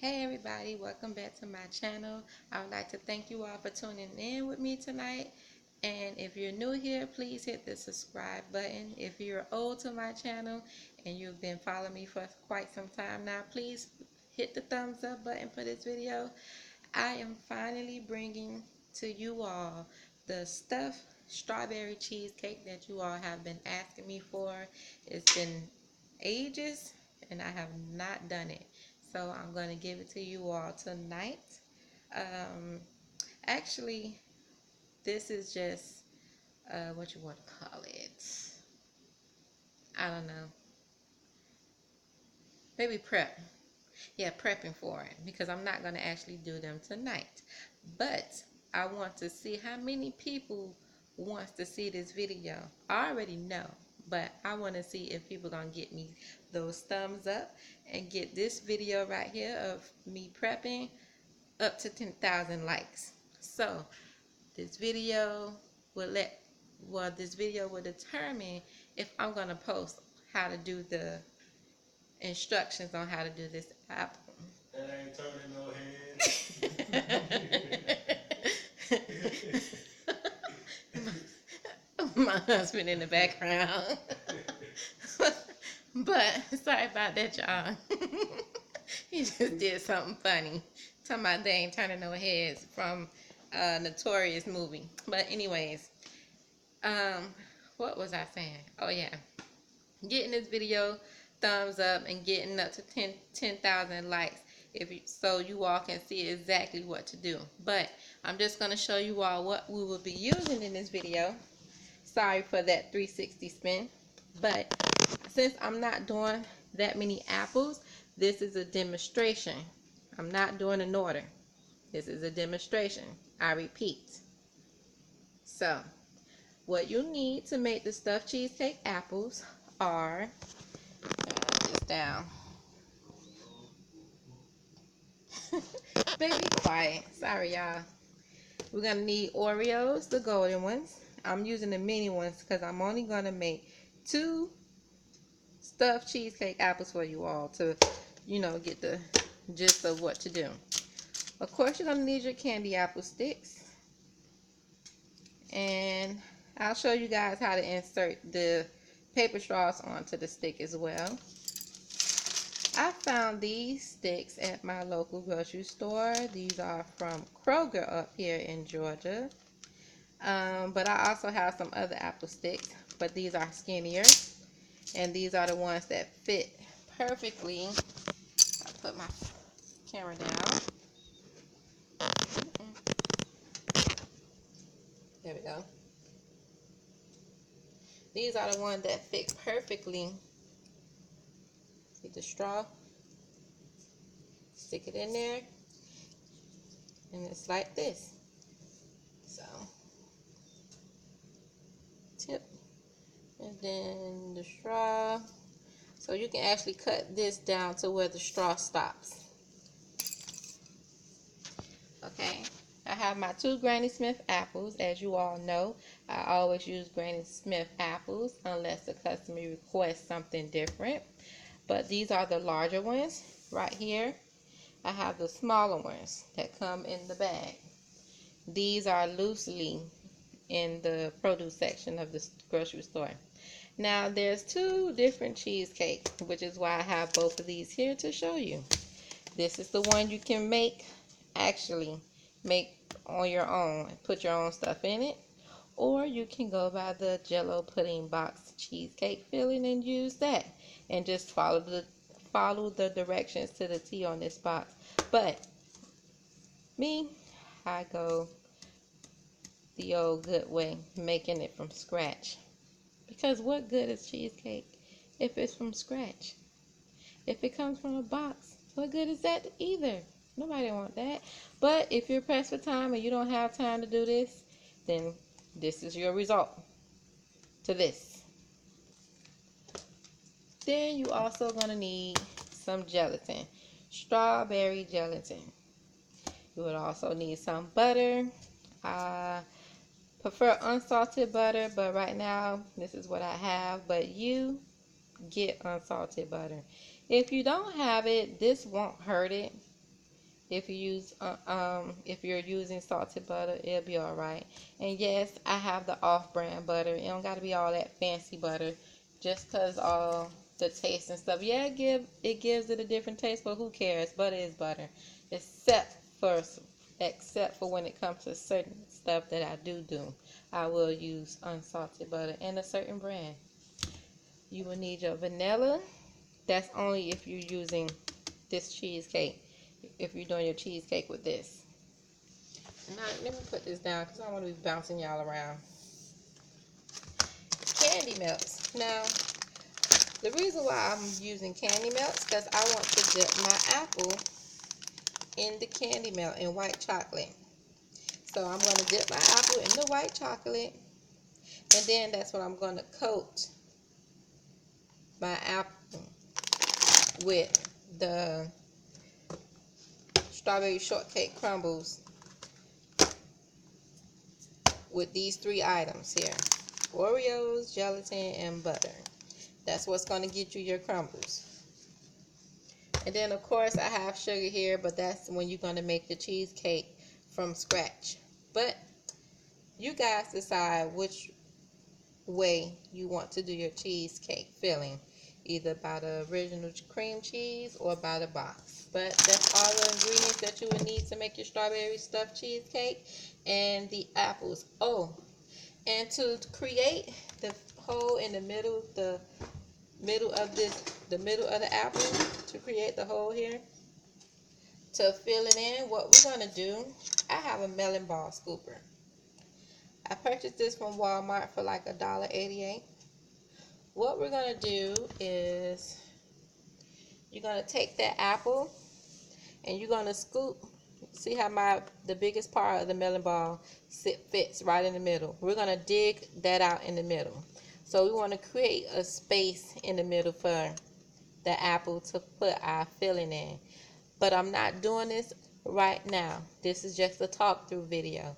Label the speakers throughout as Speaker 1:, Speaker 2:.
Speaker 1: Hey everybody, welcome back to my channel. I would like to thank you all for tuning in with me tonight. And if you're new here, please hit the subscribe button. If you're old to my channel and you've been following me for quite some time now, please hit the thumbs up button for this video. I am finally bringing to you all the stuffed strawberry cheesecake that you all have been asking me for. It's been ages and I have not done it. So I'm going to give it to you all tonight. Um, Actually, this is just, what you want to call it. I don't know. Maybe prep. Yeah, prepping for it because I'm not going to actually do them tonight. But I want to see how many people wants to see this video. I already know, but I want to see if people going to get me those thumbs up and get this video right here of me prepping up to 10,000 likes. So this video this video will determine if I'm going to post how to do the instructions on how to do this apple.
Speaker 2: That ain't turning no heads.
Speaker 1: My husband in the background. But sorry about that, y'all. He just did something funny. Talking about they ain't turning no heads from a Notorious movie. But anyways, what was I saying? Oh yeah, getting this video thumbs up and getting up to 10,000 likes so you all can see exactly what to do. But I'm just going to show you all what we will be using in this video. Sorry for that 360 spin, but since I'm not doing that many apples, this is a demonstration. I'm not doing an order. This is a demonstration. I repeat. So what you need to make the stuffed cheesecake apples are, this down. Baby, quiet. Sorry, y'all. We're going to need Oreos, the golden ones. I'm using the mini ones because I'm only going to make 2 stuffed cheesecake apples for you all to, get the gist of what to do. Of course, you're going to need your candy apple sticks. And I'll show you guys how to insert the paper straws onto the stick as well. I found these sticks at my local grocery store. These are from Kroger up here in Georgia. But I also have some other apple sticks, but these are skinnier. And these are the ones that fit perfectly. I'll put my camera down. There we go. These are the ones that fit perfectly. See the straw? Stick it in there. And it's like this. So, tip. And then the straw. So you can actually cut this down to where the straw stops. Okay. I have my 2 Granny Smith apples. As you all know, I always use Granny Smith apples unless the customer requests something different. But these are the larger ones right here. I have the smaller ones that come in the bag. These are loosely in the produce section of the grocery store. Now there's 2 different cheesecake, which is why I have both of these here to show you. This is the one you can make on your own and put your own stuff in it, or you can go by the Jello pudding box cheesecake filling and use that and just follow the directions to the T on this box. But me, I go the old good way, making it from scratch. Because what good is cheesecake if it's from scratch? If it comes from a box, what good is that either? Nobody want that. But if you're pressed for time and you don't have time to do this, then this is your result to this. Then you also gonna need some gelatin, strawberry gelatin. You would also need some butter. I prefer unsalted butter, but right now this is what I have. But you get unsalted butter. If you don't have it, this won't hurt it. if you're using salted butter, it'll be all right. And yes, I have the off-brand butter. It don't got to be all that fancy butter, just cause all the taste and stuff. Yeah, it gives it a different taste, but who cares? Butter is butter, except for except for when it comes to certain stuff that I do. I will use unsalted butter and a certain brand. You will need your vanilla. That's only if you're using this cheesecake. If you're doing your cheesecake with this. Now, let me put this down because I don't want to be bouncing y'all around. Candy melts. Now, the reason why I'm using candy melts because I want to dip my apple in the candy melt in white chocolate. So I'm going to dip my apple in the white chocolate, and then that's what I'm going to coat my apple with the strawberry shortcake crumbles with these 3 items here: Oreos, gelatin, and butter. That's what's going to get you your crumbles. And then of course I have sugar here, but that's when you're going to make the cheesecake from scratch. But you guys decide which way you want to do your cheesecake filling, either by the original cream cheese or by the box. But that's all the ingredients that you would need to make your strawberry stuffed cheesecake, and the apples. Oh, and to create the hole in the middle of the apple, to create the hole here to fill it in, what we're going to do, I have a melon ball scooper. I purchased this from Walmart for like $1.88. What we're going to do is you're going to take that apple and you're going to scoop. See how the biggest part of the melon ball fits right in the middle. We're going to dig that out in the middle. So we want to create a space in the middle for the apple to put our filling in. But I'm not doing this right now. This is just a talk through video.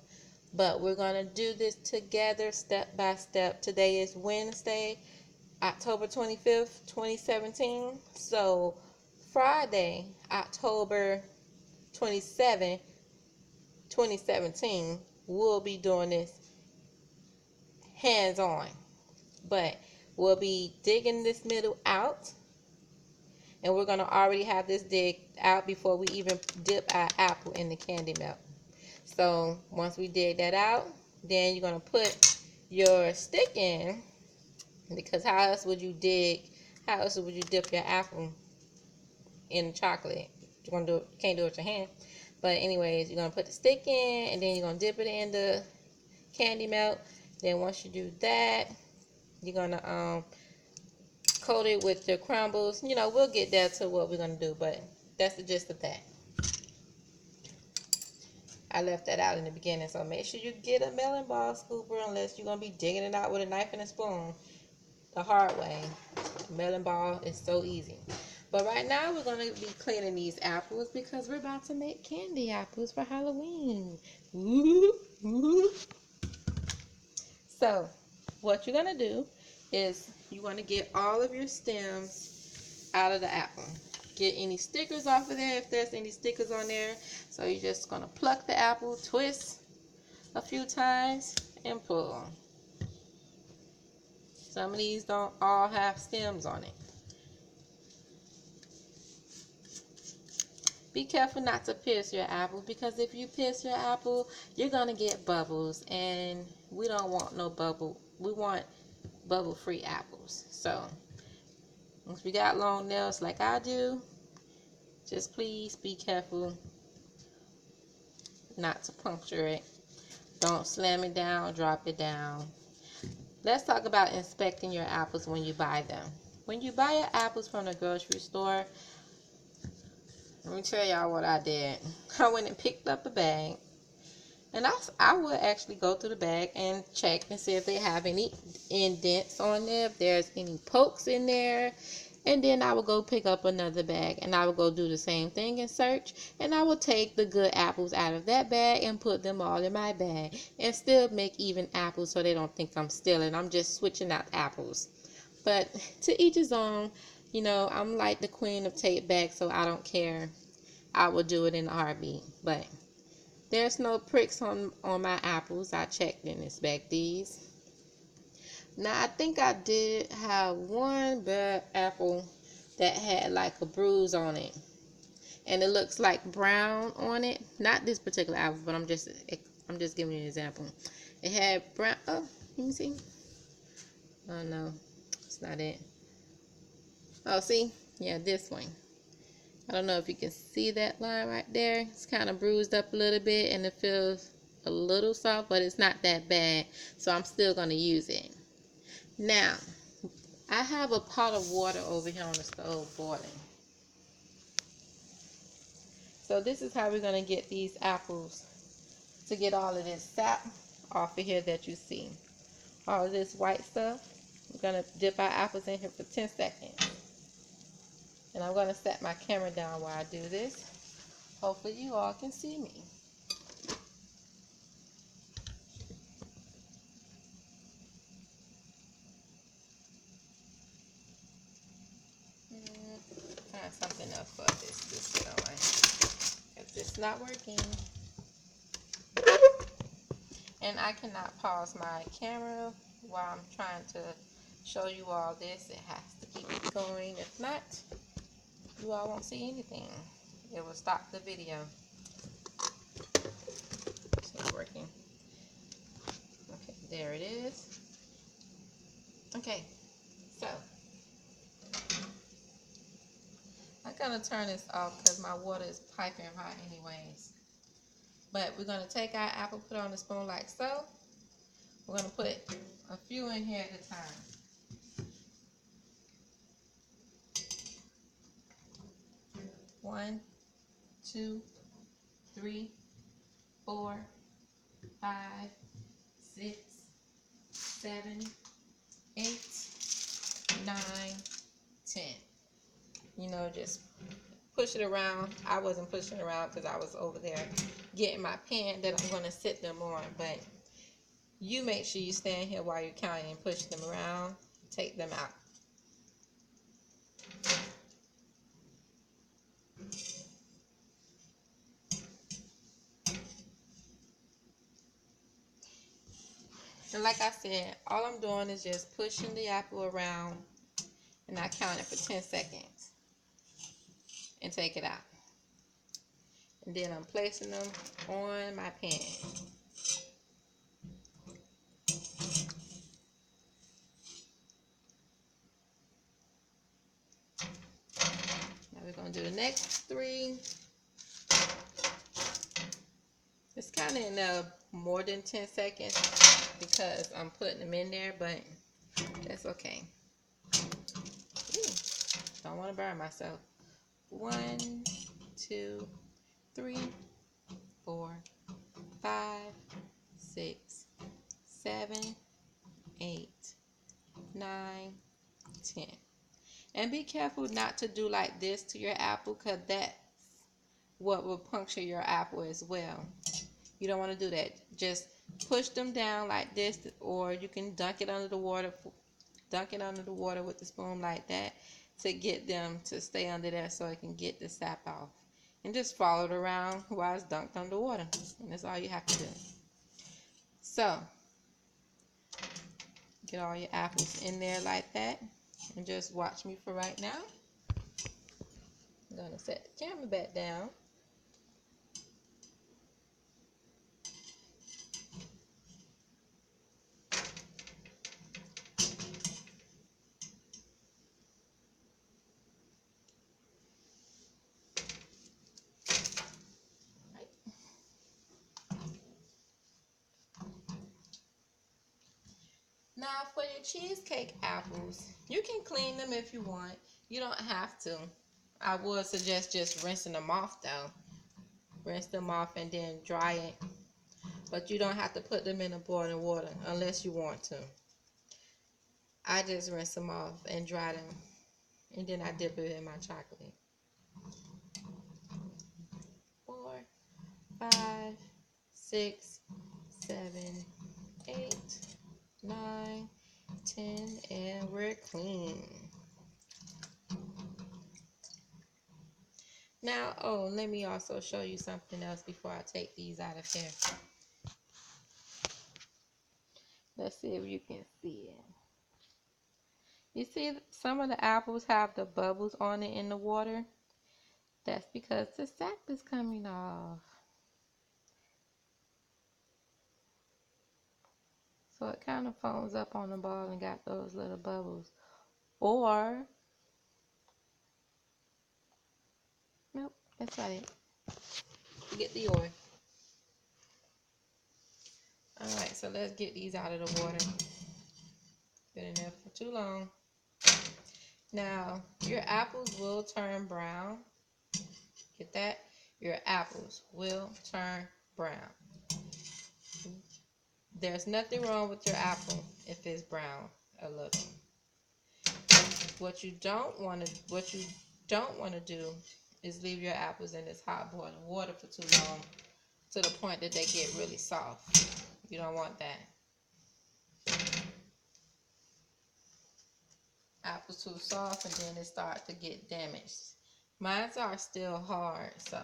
Speaker 1: But we're going to do this together step by step. Today is Wednesday, October 25th, 2017. So Friday, October 27th, 2017, we'll be doing this hands-on. But we'll be digging this middle out. And we're going to already have this dig out before we even dip our apple in the candy melt. So once we dig that out, then you're going to put your stick in, because how else would you dip your apple in chocolate? Can't do it with your hand. But anyways, you're going to put the stick in, and then you're going to dip it in the candy melt. Then once you do that, you're going to coat it with the crumbles. You know, we'll get there to what we're going to do, but that's the gist of that. I left that out in the beginning, so make sure you get a melon ball scooper unless you're going to be digging it out with a knife and a spoon the hard way. Melon ball is so easy. But right now we're going to be cleaning these apples because we're about to make candy apples for Halloween. Woo, woo. So what you're going to do is you want to get all of your stems out of the apple. Get any stickers off of there if there's any stickers on there. So you're just going to pluck the apple, twist a few times, and pull. Some of these don't all have stems on it. Be careful not to pierce your apple, because if you pierce your apple, you're going to get bubbles, and we don't want no bubble. We want bubble-free apples. So if you got long nails like I do, just please be careful not to puncture it. Don't slam it down, drop it down. Let's talk about inspecting your apples when you buy them. When you buy your apples from the grocery store, let me tell y'all what I did. I went and picked up a bag, and I would actually go through the bag and check and see if they have any indents on there, if there's any pokes in there. And then I would go pick up another bag, and I would go do the same thing and search. And I would take the good apples out of that bag and put them all in my bag, and still make even apples so they don't think I'm stealing. I'm just switching out apples. But to each his own. You know, I'm like the queen of tape bags, so I don't care. I will do it in a heartbeat. But there's no pricks on my apples. I checked and inspect these. Now I think I did have one bad apple that had like a bruise on it, and it looks like brown on it. Not this particular apple, but I'm just giving you an example. It had brown. Oh, let me see. Oh no, it's not it. Oh, see, yeah, this one. I don't know if you can see that line right there. It's kind of bruised up a little bit, and it feels a little soft, but it's not that bad. So I'm still gonna use it. Now, I have a pot of water over here on the stove boiling. So this is how we're going to get these apples to get all of this sap off of here that you see. All of this white stuff. We're going to dip our apples in here for 10 seconds. And I'm going to set my camera down while I do this. Hopefully you all can see me. Find something else for this to sit on. Because it's not working. And I cannot pause my camera while I'm trying to show you all this. It has to keep it going. If not, you all won't see anything. It will stop the video. It's not working. Okay, there it is. Okay, so I'm gonna turn this off because my water is piping hot anyways. But we're gonna take our apple, put it on the spoon like so. We're gonna put a few in here at a time. 1, 2, 3, 4, 5, 6, 7, 8, 9, 10. You know, just push it around. I wasn't pushing around because I was over there getting my pan that I'm going to sit them on. But you make sure you stand here while you're counting and push them around. Take them out. And like I said, all I'm doing is just pushing the apple around, and I count it for 10 seconds and take it out. And then I'm placing them on my pan. Now we're going to do the next 3. It's kind of in more than 10 seconds because I'm putting them in there, but that's okay. Ooh, don't want to burn myself. 1, 2, 3, 4, 5, 6, 7, 8, 9, 10. And be careful not to do like this to your apple, because that's what will puncture your apple as well. You don't want to do that. Just push them down like this, or you can dunk it under the water with the spoon like that to get them to stay under there so it can get the sap off. And just follow it around while it's dunked under water. And that's all you have to do. So, get all your apples in there like that. And just watch me for right now. I'm going to set the camera back down. Now for your cheesecake apples, you can clean them if you want. You don't have to. I would suggest just rinsing them off though. Rinse them off and then dry it. But you don't have to put them in the boiling water unless you want to. I just rinse them off and dry them. And then I dip it in my chocolate. 4, 5, 6, 7, 8, 9, 10, and we're clean. Now, oh, let me also show you something else before I take these out of here. Let's see if you can see it. You see, some of the apples have the bubbles on it in the water. That's because the sap is coming off. So it kind of foams up on the ball and got those little bubbles. Or, nope, that's not it. Get the oil. Alright, so let's get these out of the water. Been in there for too long. Now, your apples will turn brown. Get that? Your apples will turn brown. There's nothing wrong with your apple if it's brown a little. What you don't want to do is leave your apples in this hot boiling water for too long to the point that they get really soft. You don't want that. Apples too soft and then they start to get damaged. Mine are still hard, so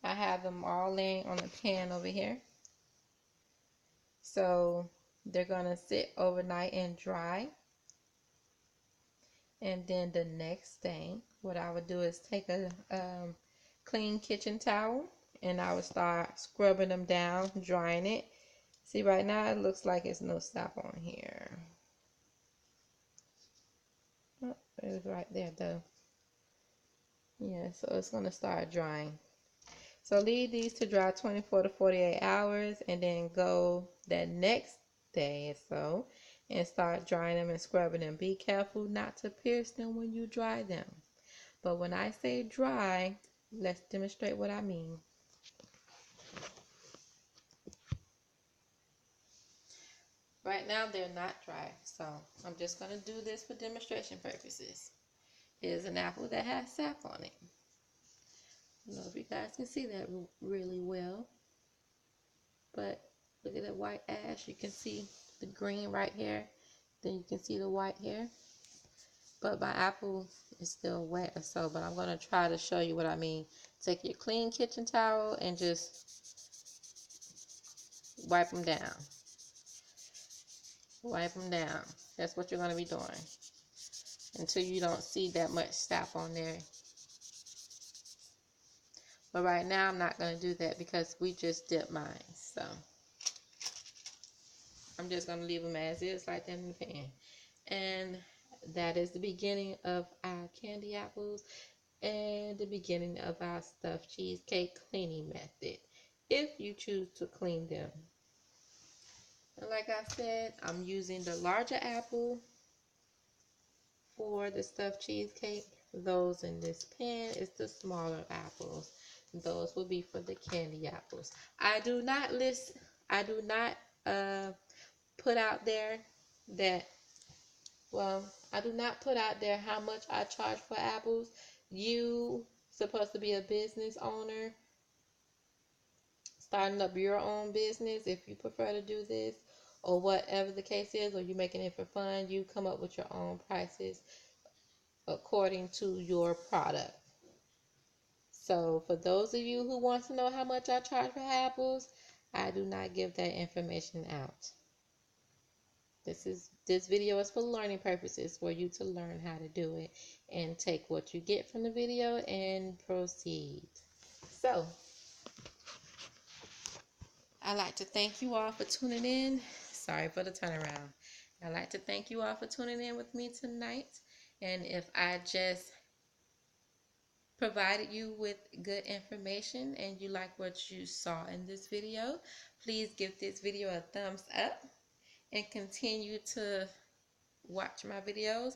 Speaker 1: I have them all laying on the pan over here. So they're gonna sit overnight and dry. And then the next thing, what I would do is take a clean kitchen towel and I would start scrubbing them down, drying it. See, right now it looks like it's no sap on here. Oh, it's right there though. Yeah, so it's gonna start drying. So leave these to dry 24 to 48 hours and then go that next day or so and start drying them and scrubbing them. Be careful not to pierce them when you dry them. But when I say dry, let's demonstrate what I mean. Right now they're not dry, so I'm just going to do this for demonstration purposes. Here's an apple that has sap on it. I don't know if you guys can see that really well, but look at that white ash. You can see the green right here. Then you can see the white here. But my apple is still wet or so, but I'm going to try to show you what I mean. Take your clean kitchen towel and just wipe them down. Wipe them down. That's what you're going to be doing until you don't see that much sap on there. But right now I'm not going to do that because we just dipped mine. So I'm just going to leave them as is like that in the pan. And that is the beginning of our candy apples and the beginning of our stuffed cheesecake cleaning method, if you choose to clean them. And like I said, I'm using the larger apple for the stuffed cheesecake. Those in this pan is the smaller apples. Those will be for the candy apples. I do not put out there that, well, I do not put out there how much I charge for apples. You supposed to be a business owner, starting up your own business if you prefer to do this, or whatever the case is, or you're making it for fun. You come up with your own prices according to your product. So for those of you who want to know how much I charge for apples, I do not give that information out. This video is for learning purposes, for you to learn how to do it and take what you get from the video and proceed. So I'd like to thank you all for tuning in. Sorry for the turnaround. I'd like to thank you all for tuning in with me tonight. And if I just provided you with good information and you like what you saw in this video, please give this video a thumbs up and continue to watch my videos.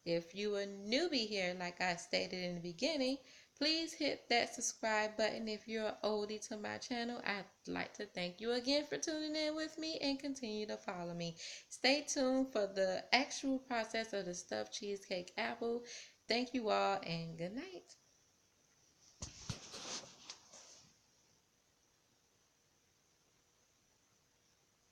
Speaker 1: If you are a newbie here, like I stated in the beginning, please hit that subscribe button. If you're an oldie to my channel, I'd like to thank you again for tuning in with me and continue to follow me. Stay tuned for the actual process of the stuffed cheesecake apple. Thank you all and good night.